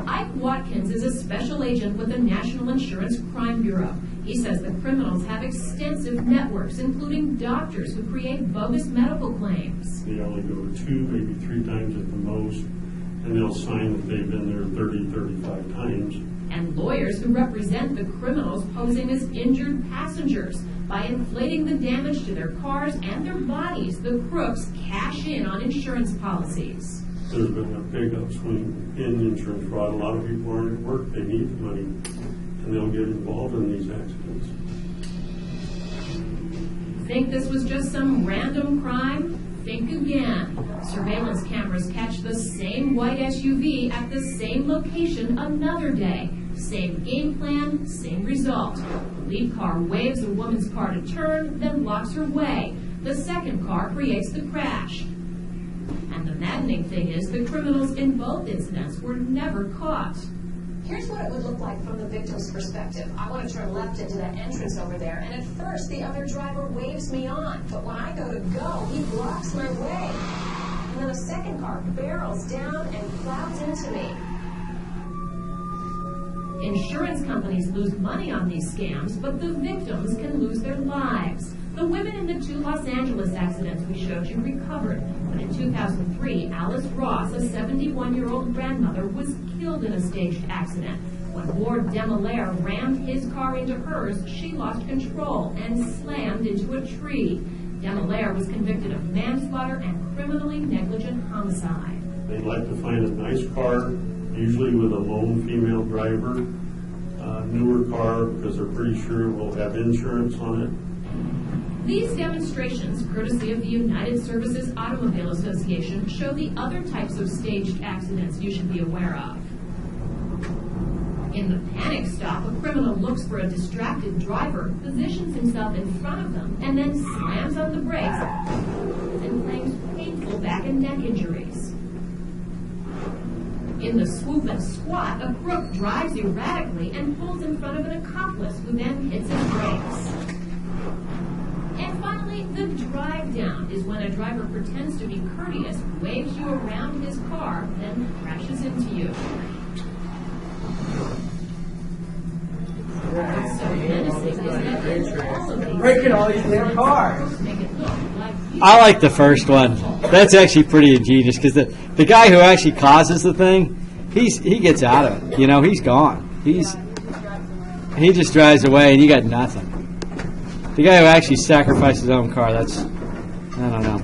Ike Watkins is a special agent with the National Insurance Crime Bureau. He says the criminals have extensive networks, including doctors who create bogus medical claims. They only go 2, maybe 3 times at the most, and they'll sign that they've been there 30, 35 times. And lawyers who represent the criminals posing as injured passengers. By inflating the damage to their cars and their bodies, the crooks cash in on insurance policies. There's been a big upswing in insurance fraud. A lot of people aren't at work. They need the money, and they'll get involved in these accidents. Think this was just some random crime? Think again. Surveillance cameras catch the same white SUV at the same location another day. Same game plan, same result. The lead car waves a woman's car to turn, then blocks her way. The second car creates the crash. And the maddening thing is the criminals in both incidents were never caught. Here's what it would look like from the victim's perspective. I want to turn left into that entrance over there, and at first the other driver waves me on, but when I go to go, he blocks my way. And then a second car barrels down and plows into me. Insurance companies lose money on these scams, but the victims can lose their lives. The women in the 2 Los Angeles accidents we showed you recovered, but in 2003, Alice Ross, a 71-year-old grandmother, was killed in a staged accident. When Ward Demolaire rammed his car into hers, she lost control and slammed into a tree. Demolaire was convicted of manslaughter and criminally negligent homicide. They'd like to find a nice car, usually with a lone female driver, newer car, because they're pretty sure it will have insurance on it. These demonstrations, courtesy of the United Services Automobile Association, show the other types of staged accidents you should be aware of. In the panic stop, a criminal looks for a distracted driver, positions himself in front of them, and then slams on the brakes and claims painful back and neck injuries. In the swoop and squat, a crook drives erratically and pulls in front of an accomplice who then hits his brakes. And finally, the drive down is when a driver pretends to be courteous, waves you around his car, then crashes into you. What's so menacing is that in all of these Breaking all these damn cars. make it look like you. I like the first one. That's actually pretty ingenious because the guy who actually causes the thing, he gets out of it. You know, he's gone. He just drives away and you got nothing. The guy who actually sacrificed his own car, I don't know.